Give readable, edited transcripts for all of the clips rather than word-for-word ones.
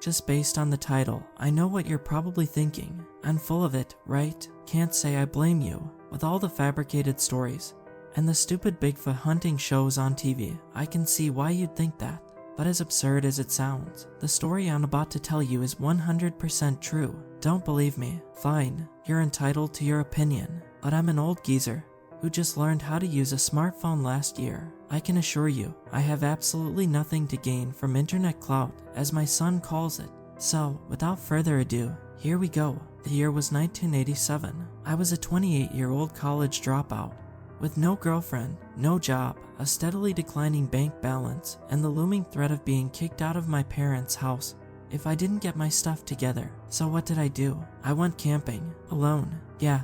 Just based on the title, I know what you're probably thinking. I'm full of it, right? Can't say I blame you. With all the fabricated stories and the stupid Bigfoot hunting shows on TV, I can see why you'd think that. But as absurd as it sounds, the story I'm about to tell you is 100% true. Don't believe me? Fine, you're entitled to your opinion. But I'm an old geezer who just learned how to use a smartphone last year. I can assure you, I have absolutely nothing to gain from internet clout, as my son calls it. So, without further ado, here we go. The year was 1987. I was a 28-year-old college dropout, with no girlfriend, no job, a steadily declining bank balance, and the looming threat of being kicked out of my parents' house if I didn't get my stuff together. So what did I do? I went camping, alone. Yeah,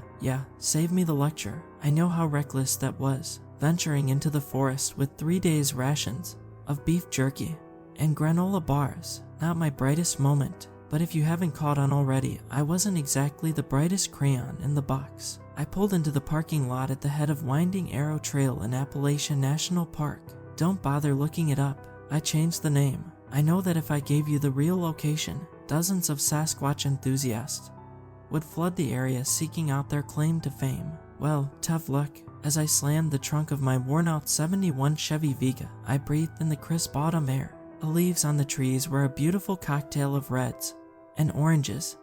save me the lecture. I know how reckless that was, venturing into the forest with 3 days' rations of beef jerky and granola bars. Not my brightest moment, but if you haven't caught on already, I wasn't exactly the brightest crayon in the box. I pulled into the parking lot at the head of Winding Arrow Trail in Appalachian National Park. Don't bother looking it up. I changed the name. I know that if I gave you the real location, dozens of Sasquatch enthusiasts would flood the area seeking out their claim to fame. Well, tough luck. As I slammed the trunk of my worn-out 71 Chevy Vega, I breathed in the crisp autumn air. The leaves on the trees were a beautiful cocktail of reds and oranges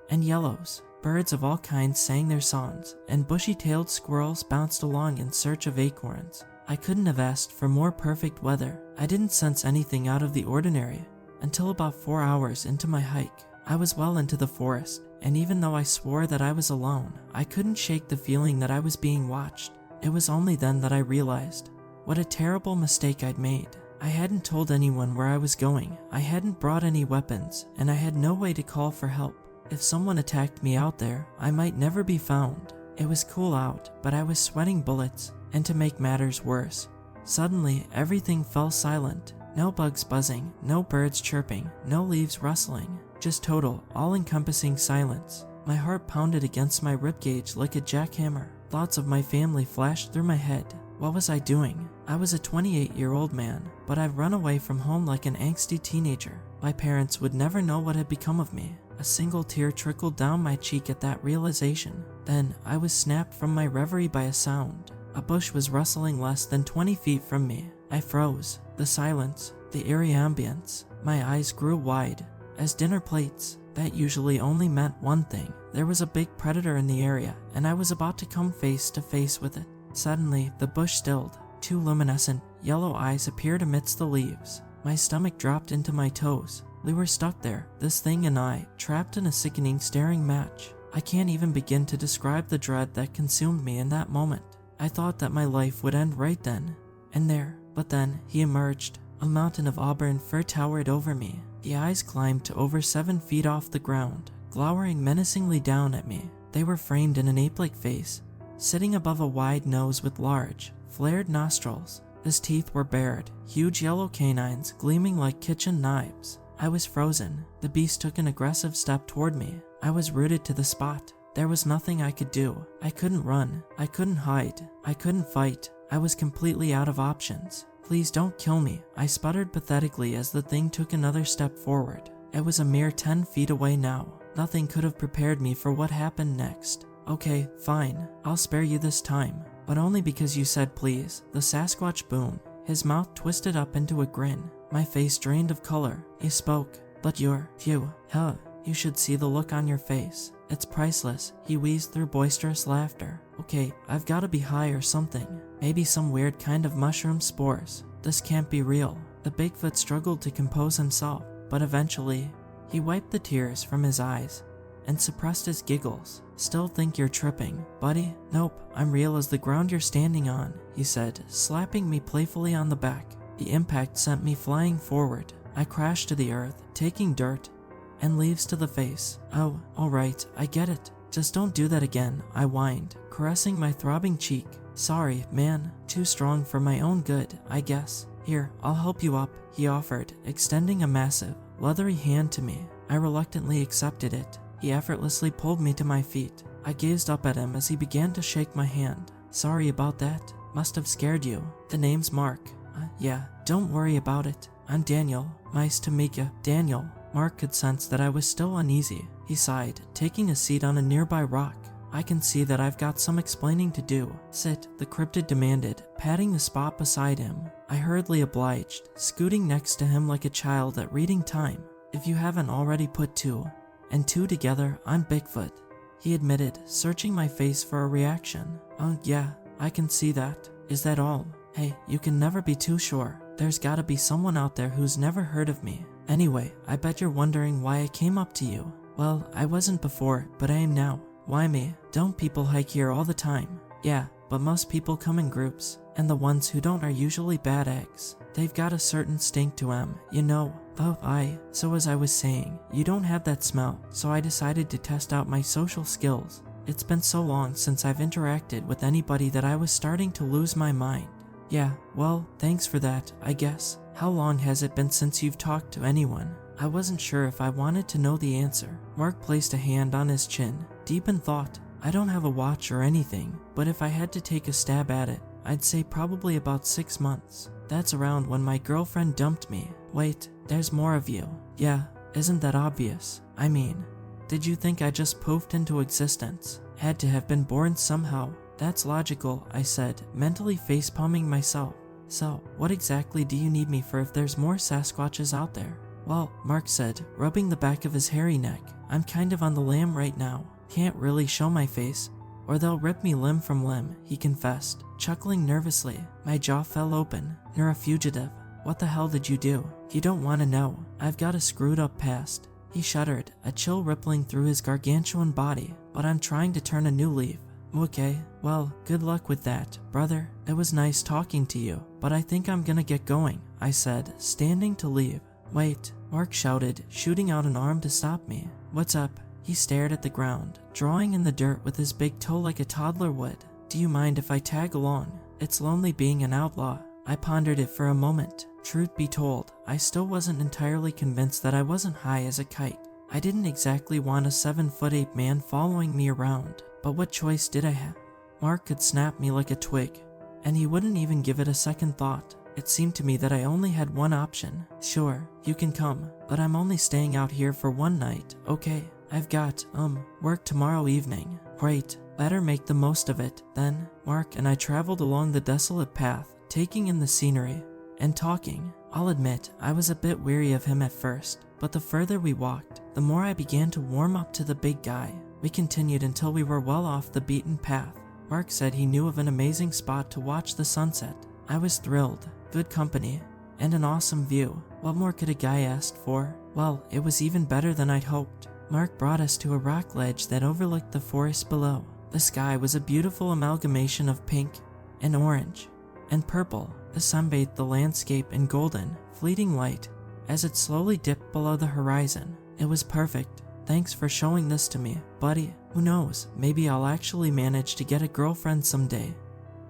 and yellows. Birds of all kinds sang their songs, and bushy-tailed squirrels bounced along in search of acorns. I couldn't have asked for more perfect weather. I didn't sense anything out of the ordinary until about 4 hours into my hike. I was well into the forest, and even though I swore that I was alone, I couldn't shake the feeling that I was being watched. It was only then that I realized what a terrible mistake I'd made. I hadn't told anyone where I was going, I hadn't brought any weapons, and I had no way to call for help. If someone attacked me out there, I might never be found. It was cool out, but I was sweating bullets, and to make matters worse, suddenly everything fell silent. No bugs buzzing, no birds chirping, no leaves rustling, just total, all-encompassing silence. My heart pounded against my ribcage like a jackhammer. Thoughts of my family flashed through my head. What was I doing? I was a 28-year-old man, but I'd run away from home like an angsty teenager. My parents would never know what had become of me. A single tear trickled down my cheek at that realization. Then, I was snapped from my reverie by a sound. A bush was rustling less than 20 feet from me. I froze. The silence, the eerie ambience. My eyes grew wide as dinner plates. That usually only meant one thing. There was a big predator in the area, and I was about to come face to face with it. Suddenly, the bush stilled. 2 luminescent, yellow eyes appeared amidst the leaves. My stomach dropped into my toes. We were stuck there, this thing and I, trapped in a sickening staring match. I can't even begin to describe the dread that consumed me in that moment. I thought that my life would end right then and there, but then he emerged. A mountain of auburn fur towered over me. The eyes climbed to over 7 feet off the ground, glowering menacingly down at me. They were framed in an ape-like face, sitting above a wide nose with large, flared nostrils. His teeth were bared, huge yellow canines gleaming like kitchen knives. I was frozen. The beast took an aggressive step toward me. I was rooted to the spot. There was nothing I could do. I couldn't run. I couldn't hide. I couldn't fight. I was completely out of options. Please don't kill me, I sputtered pathetically as the thing took another step forward. It was a mere 10 feet away now. Nothing could have prepared me for what happened next. Okay, fine. I'll spare you this time. But only because you said please. The Sasquatch boomed. His mouth twisted up into a grin. My face drained of color. He spoke. But you should see the look on your face. It's priceless. He wheezed through boisterous laughter. Okay, I've gotta be high or something. Maybe some weird kind of mushroom spores. This can't be real. The Bigfoot struggled to compose himself, but eventually, he wiped the tears from his eyes and suppressed his giggles. Still think you're tripping, buddy? Nope, I'm real as the ground you're standing on, he said, slapping me playfully on the back. The impact sent me flying forward. I crashed to the earth, taking dirt and leaves to the face. Oh, alright, I get it. Just don't do that again, I whined, caressing my throbbing cheek. Sorry, man, too strong for my own good, I guess. Here, I'll help you up, he offered, extending a massive, leathery hand to me. I reluctantly accepted it. He effortlessly pulled me to my feet. I gazed up at him as he began to shake my hand. Sorry about that. Must have scared you. The name's Mark. Yeah, don't worry about it. I'm Daniel. Nice to meet ya, Daniel. Mark could sense that I was still uneasy. He sighed, taking a seat on a nearby rock. I can see that I've got some explaining to do. Sit, the cryptid demanded, patting the spot beside him. I hurriedly obliged, scooting next to him like a child at reading time. If you haven't already put 2 and 2 together, I'm Bigfoot, he admitted, searching my face for a reaction. Oh yeah, I can see that. Is that all? Hey, you can never be too sure. There's gotta be someone out there who's never heard of me. Anyway, I bet you're wondering why I came up to you. Well, I wasn't before, but I am now. Why me? Don't people hike here all the time? Yeah, but most people come in groups, and the ones who don't are usually bad eggs. They've got a certain stink to them, you know. So as I was saying, you don't have that smell, so I decided to test out my social skills. It's been so long since I've interacted with anybody that I was starting to lose my mind. Yeah, well, thanks for that, I guess. How long has it been since you've talked to anyone? I wasn't sure if I wanted to know the answer. Mark placed a hand on his chin, deep in thought. I don't have a watch or anything, but if I had to take a stab at it, I'd say probably about 6 months. That's around when my girlfriend dumped me. Wait, there's more of you. Yeah, isn't that obvious? I mean, did you think I just poofed into existence? Had to have been born somehow. That's logical, I said, mentally facepalming myself. So, what exactly do you need me for if there's more Sasquatches out there? Well, Mark said, rubbing the back of his hairy neck, I'm kind of on the lam right now. Can't really show my face, or they'll rip me limb from limb, he confessed, chuckling nervously. My jaw fell open. You're a fugitive. What the hell did you do? You don't want to know. I've got a screwed up past. He shuddered, a chill rippling through his gargantuan body. But I'm trying to turn a new leaf. Okay, well, good luck with that, brother. It was nice talking to you, but I think I'm gonna get going, I said, standing to leave. Wait, Mark shouted, shooting out an arm to stop me. What's up? He stared at the ground, drawing in the dirt with his big toe like a toddler would. Do you mind if I tag along? It's lonely being an outlaw. I pondered it for a moment. Truth be told, I still wasn't entirely convinced that I wasn't high as a kite. I didn't exactly want a 7'8" man following me around, but what choice did I have? Mark could snap me like a twig, and he wouldn't even give it a second thought. It seemed to me that I only had one option. Sure, you can come, but I'm only staying out here for one night, okay? I've got, work tomorrow evening. Great, better make the most of it, then. Mark and I traveled along the desolate path, taking in the scenery and talking. I'll admit, I was a bit weary of him at first, but the further we walked, the more I began to warm up to the big guy. We continued until we were well off the beaten path. Mark said he knew of an amazing spot to watch the sunset. I was thrilled. Good company, and an awesome view. What more could a guy ask for? Well, it was even better than I'd hoped. Mark brought us to a rock ledge that overlooked the forest below. The sky was a beautiful amalgamation of pink and orange and purple. The sun bathed the landscape in golden, fleeting light as it slowly dipped below the horizon. It was perfect. Thanks for showing this to me, buddy. Who knows, maybe I'll actually manage to get a girlfriend someday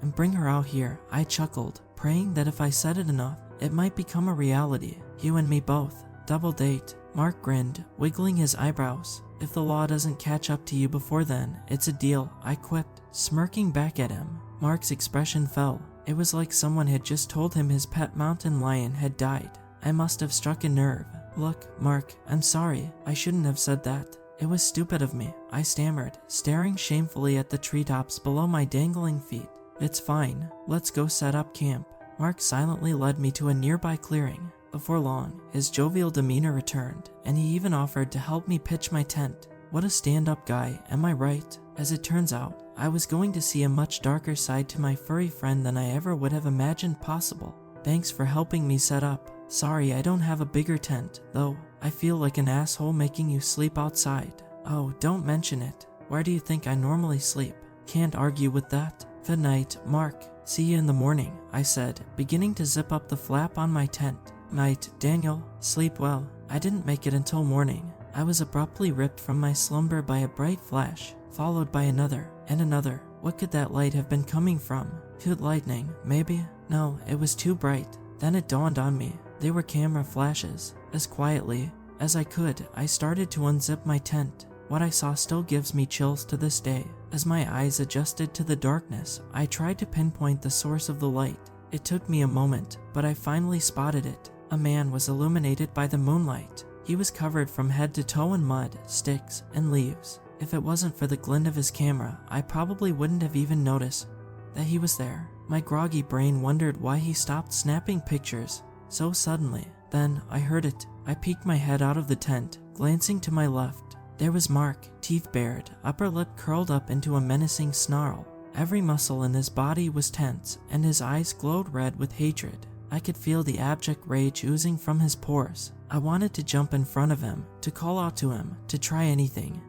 and bring her out here. I chuckled, praying that if I said it enough, it might become a reality. You and me both. Double date. Mark grinned, wiggling his eyebrows. If the law doesn't catch up to you before then, it's a deal, I quipped, smirking back at him. Mark's expression fell. It was like someone had just told him his pet mountain lion had died. I must have struck a nerve. Look, Mark, I'm sorry. I shouldn't have said that. It was stupid of me, I stammered, staring shamefully at the treetops below my dangling feet. It's fine. Let's go set up camp. Mark silently led me to a nearby clearing. Before long, his jovial demeanor returned, and he even offered to help me pitch my tent. What a stand-up guy, am I right? As it turns out, I was going to see a much darker side to my furry friend than I ever would have imagined possible. Thanks for helping me set up. Sorry I don't have a bigger tent, though. I feel like an asshole making you sleep outside. Oh, don't mention it. Where do you think I normally sleep? Can't argue with that. Good night, Mark. See you in the morning, I said, beginning to zip up the flap on my tent. Night, Daniel. Sleep well. I didn't make it until morning. I was abruptly ripped from my slumber by a bright flash, followed by another, and another. What could that light have been coming from? Cute lightning, maybe? No, it was too bright. Then it dawned on me. They were camera flashes. As quietly as I could, I started to unzip my tent. What I saw still gives me chills to this day. As my eyes adjusted to the darkness, I tried to pinpoint the source of the light. It took me a moment, but I finally spotted it. A man was illuminated by the moonlight. He was covered from head to toe in mud, sticks, and leaves. If it wasn't for the glint of his camera, I probably wouldn't have even noticed that he was there. My groggy brain wondered why he stopped snapping pictures so suddenly. Then I heard it. I peeked my head out of the tent, glancing to my left. There was Mark, teeth bared, upper lip curled up into a menacing snarl. Every muscle in his body was tense, and his eyes glowed red with hatred. I could feel the abject rage oozing from his pores. I wanted to jump in front of him, to call out to him, to try anything,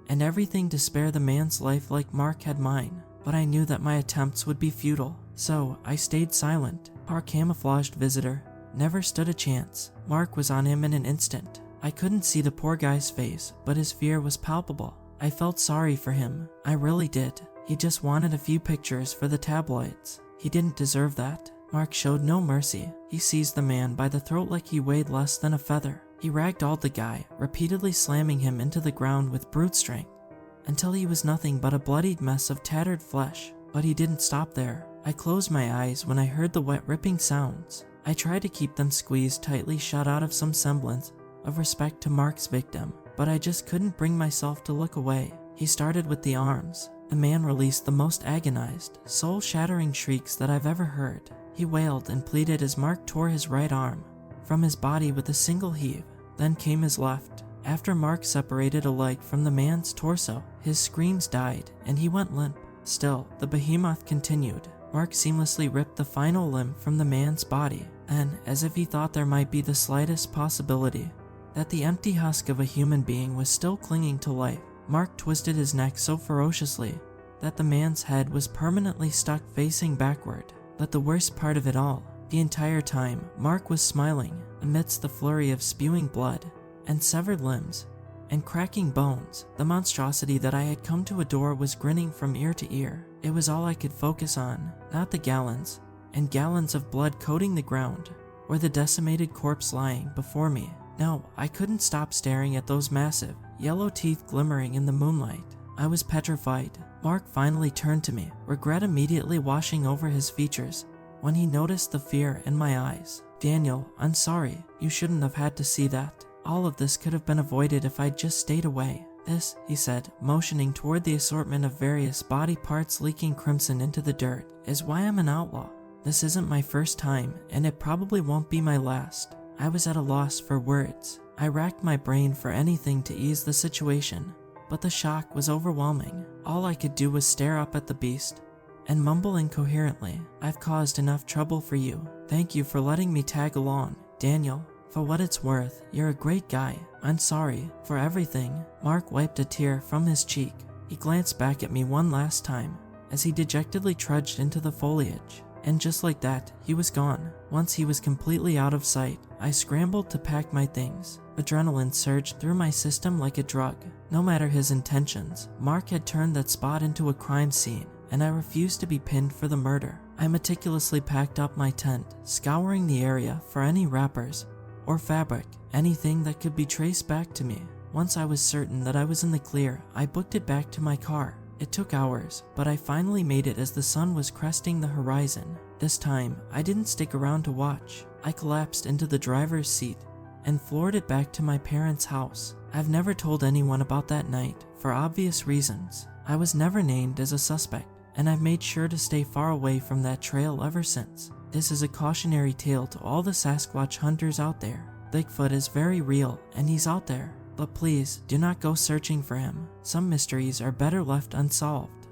and everything to spare the man's life like Mark had mine. But I knew that my attempts would be futile, so I stayed silent. Our camouflaged visitor never stood a chance. Mark was on him in an instant. I couldn't see the poor guy's face, but his fear was palpable. I felt sorry for him. I really did. He just wanted a few pictures for the tabloids. He didn't deserve that. Mark showed no mercy. He seized the man by the throat like he weighed less than a feather. He ragdolled the guy, repeatedly slamming him into the ground with brute strength, until he was nothing but a bloodied mess of tattered flesh. But he didn't stop there. I closed my eyes when I heard the wet ripping sounds. I tried to keep them squeezed tightly shut out of some semblance of respect to Mark's victim, but I just couldn't bring myself to look away. He started with the arms. The man released the most agonized, soul-shattering shrieks that I've ever heard. He wailed and pleaded as Mark tore his right arm from his body with a single heave. Then came his left. After Mark separated a leg from the man's torso, his screams died and he went limp. Still, the behemoth continued. Mark seamlessly ripped the final limb from the man's body, and, as if he thought there might be the slightest possibility that the empty husk of a human being was still clinging to life, Mark twisted his neck so ferociously that the man's head was permanently stuck facing backward. But the worst part of it all, the entire time, Mark was smiling amidst the flurry of spewing blood and severed limbs and cracking bones. The monstrosity that I had come to adore was grinning from ear to ear. It was all I could focus on, not the gallons and gallons of blood coating the ground or the decimated corpse lying before me. No, I couldn't stop staring at those massive, yellow teeth glimmering in the moonlight. I was petrified. Mark finally turned to me, regret immediately washing over his features when he noticed the fear in my eyes. "Daniel, I'm sorry. You shouldn't have had to see that. All of this could have been avoided if I'd just stayed away." "This," he said, motioning toward the assortment of various body parts leaking crimson into the dirt, "is why I'm an outlaw. This isn't my first time, and it probably won't be my last." I was at a loss for words. I racked my brain for anything to ease the situation, but the shock was overwhelming. All I could do was stare up at the beast and mumble incoherently, "I've caused enough trouble for you. Thank you for letting me tag along, Daniel. For what it's worth, you're a great guy. I'm sorry for everything." Mark wiped a tear from his cheek. He glanced back at me one last time as he dejectedly trudged into the foliage. And just like that, he was gone. Once he was completely out of sight, I scrambled to pack my things. Adrenaline surged through my system like a drug. No matter his intentions, Mark had turned that spot into a crime scene, and I refused to be pinned for the murder. I meticulously packed up my tent, scouring the area for any wrappers or fabric, anything that could be traced back to me. Once I was certain that I was in the clear, I booked it back to my car. It took hours, but I finally made it as the sun was cresting the horizon. This time, I didn't stick around to watch. I collapsed into the driver's seat and floored it back to my parents' house. I've never told anyone about that night, for obvious reasons. I was never named as a suspect, and I've made sure to stay far away from that trail ever since. This is a cautionary tale to all the Sasquatch hunters out there. Bigfoot is very real, and he's out there. But please, do not go searching for him. Some mysteries are better left unsolved.